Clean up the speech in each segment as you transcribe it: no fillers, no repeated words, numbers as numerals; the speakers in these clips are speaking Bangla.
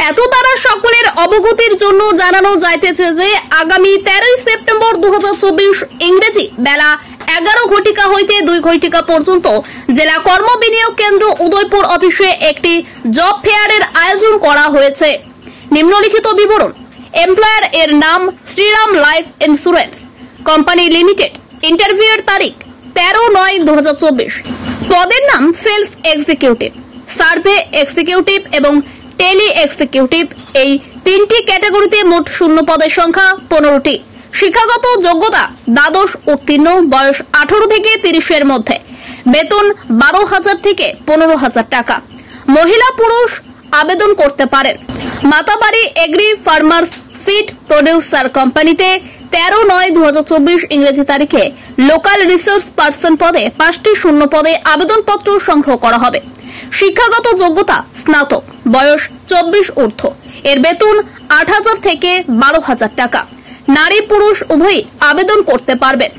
এত দ্বারা সকলের অবগতির জন্য জানানো যাইতেছে যে আগামী 13 সেপ্টেম্বর 2024 ইংরেজি বেলা 11 ঘটিকা হইতে 2 ঘটিকা পর্যন্ত জেলা কর্ম বিনিয়োগ কেন্দ্র উদয়পুর অফিসে একটি জব ফেয়ারের আয়োজন করা হয়েছে। নিম্নলিখিত বিবরণ। এমপ্লয়ার এর নাম Shriram life insurance company limited. ইন্টারভিউয়ের তারিখ 13/9/2024। পদের নাম সেলস এক্সিকিউটিভ, সার্ভে এক্সিকিউটিভ এবং টেলি এক্সিকিউটিভ। এই তিনটি ক্যাটাগরিতে মোট শূন্য পদের সংখ্যা 15টি। শিক্ষাগত যোগ্যতা দ্বাদশ উত্তীর্ণ, বয়স 18 থেকে 30 এর মধ্যে। বেতন 12,000 থেকে 15,000 টাকা। মহিলা পুরুষ আবেদন করতে পারেন। Matabari agri farmers feed producer কোম্পানিতে 13/9/2024 ইংরেজি তারিখে লোকাল রিসোর্স পার্সন পদে 5টি শূন্য পদে আবেদনপত্র সংগ্রহ করা হবে। শিক্ষাগত যোগ্যতা স্নাতক, বয়স 24 ঊর্ধ্ব। এর বেতন 8,000 থেকে 12,000 টাকা। নারী পুরুষ উভয়ই আবেদন করতে পারবেন।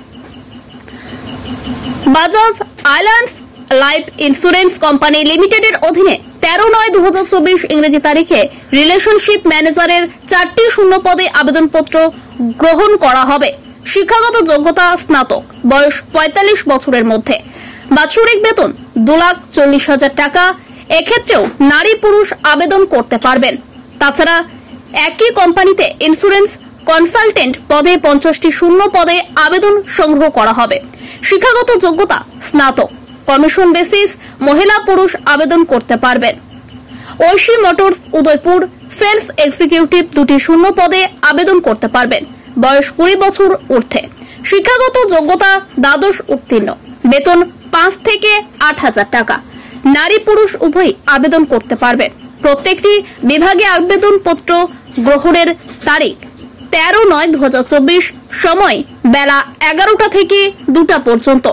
Bajaj islands life insurance company লিমিটেডের অধীনে 13/9/2024 ইংরেজি তারিখে রিলেশনশিপ ম্যানেজারের 4টি শূন্য পদে আবেদনপত্র গ্রহণ করা হবে। শিক্ষাগত যোগ্যতা স্নাতক, বয়স 45 বছরের মধ্যে। বাৎসরিক বেতন 2,40,000 টাকা। এক্ষেত্রেও নারী পুরুষ আবেদন করতে পারবেন। তাছাড়া একই কোম্পানিতে ইন্স্যুরেন্স কনসালটেন্ট পদে 50টি শূন্য পদে আবেদন সংগ্রহ করা হবে। শিক্ষাগত যোগ্যতা স্নাতক। কমিশন বেসিস মহিলা পুরুষ আবেদন করতে পারবেন। Oishi motors Udaipur sales executive 2টি শূন্য পদে আবেদন করতে পারবেন। বয়স 20 বছর ঊর্ধ্বে। শিক্ষাগত যোগ্যতা দ্বাদশ উত্তীর্ণ। বেতন 5 থেকে 8,000 টাকা। নারী পুরুষ উভয়ই আবেদন করতে পারবেন। প্রত্যেকটি বিভাগে আবেদনপত্র গ্রহণের তারিখ 13/9/2024। সময় বেলা 11টা থেকে 2টা পর্যন্ত।